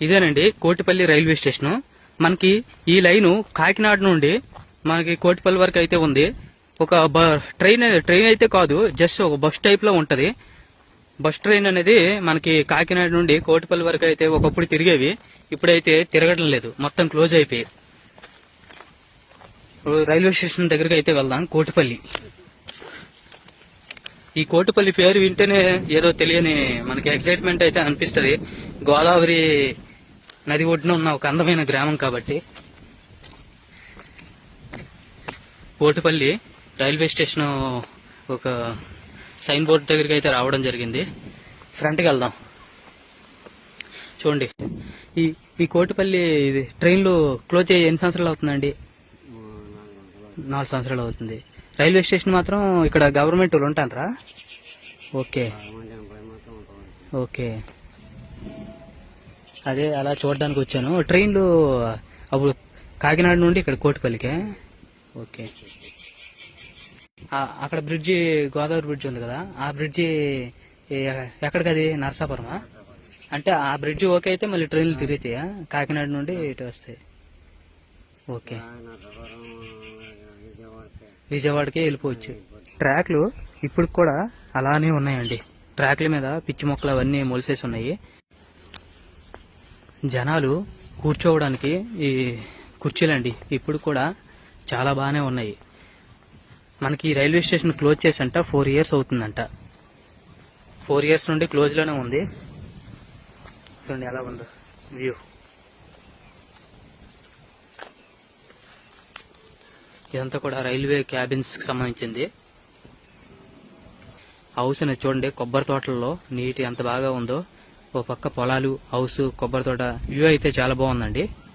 ఇదేనండి Kotipalli railway station. మనకి ఈ లైను కాకినాడ నుండి మనకి కోటిపల్లి వరకు అయితే ఉంది. ఒక ట్రైన్ అయితే కాదు, జస్ట్ ఒక బస్ టైప్ లో ఉంటది. బస్ ట్రైన్ అనేది మనకి కాకినాడ నుండి కోటిపల్లి వరకు అయితే ఒకప్పుడు తిరిగేవి, ఇప్పుడైతే తిరగడం లేదు, మొత్తం క్లోజ్ అయిపోయి. రైల్వే స్టేషన్ దగ్గరికి అయితే వెళ్దాం. కోటిపల్లి. ఈ కోటిపల్లి పేరు వింటేనే ఏదో తెలియని మనకి ఎక్సైట్మెంట్ అయితే అనిపిస్తది. గోదావరి నది ఒడ్డున ఉన్న ఒక అందమైన గ్రామం కాబట్టి. కోటిపల్లి రైల్వే స్టేషన్ ఒక సైన్ బోర్డు దగ్గరికి అయితే రావడం జరిగింది. ఫ్రంట్కి వెళ్దాం. చూడండి, ఈ కోటిపల్లి ట్రైన్లు క్లోజ్ అయ్యి ఎన్ని సంవత్సరాలు అవుతుందండి? 4 సంవత్సరాలు అవుతుంది. రైల్వే స్టేషన్ మాత్రం ఇక్కడ గవర్నమెంట్ ఉంటారా? ఓకే ఓకే, అదే అలా చూడడానికి వచ్చాను. ట్రైన్లు అప్పుడు కాకినాడ నుండి ఇక్కడ కోటిపల్లికే. ఓకే. అక్కడ బ్రిడ్జి, గోదావరి బ్రిడ్జి ఉంది కదా, ఆ బ్రిడ్జి ఎక్కడికి? అది నరసాపురమా? అంటే ఆ బ్రిడ్జి ఓకే అయితే మళ్ళీ ట్రైన్లు తిరుగుతాయా కాకినాడ నుండి ఇటు వస్తాయి? ఓకే, విజయవాడకే వెళ్ళిపోవచ్చు. ట్రాక్లు ఇప్పుడు కూడా అలానే ఉన్నాయండి. ట్రాక్ల మీద పిచ్చి మొక్కలు అవన్నీ మొలిసేసి ఉన్నాయి. జనాలు కూర్చోవడానికి ఈ కుర్చీలండి ఇప్పుడు కూడా చాలా బాగానే ఉన్నాయి. మనకి రైల్వే స్టేషన్ క్లోజ్ చేసంట 4 years అవుతుందంట. 4 years నుండి క్లోజ్ లోనే ఉంది. చూడండి ఎలా ఉందో వ్యూ. ఇదంతా కూడా రైల్వే క్యాబిన్స్ కి సంబంధించింది. హౌస్ అనేది చూడండి, కొబ్బరి తోటల్లో నీటి ఎంత బాగా ఉందో. ఓ పక్క పొలాలు, హౌస్, కొబ్బరి తోట వ్యూ అయితే చాలా బాగుందండి.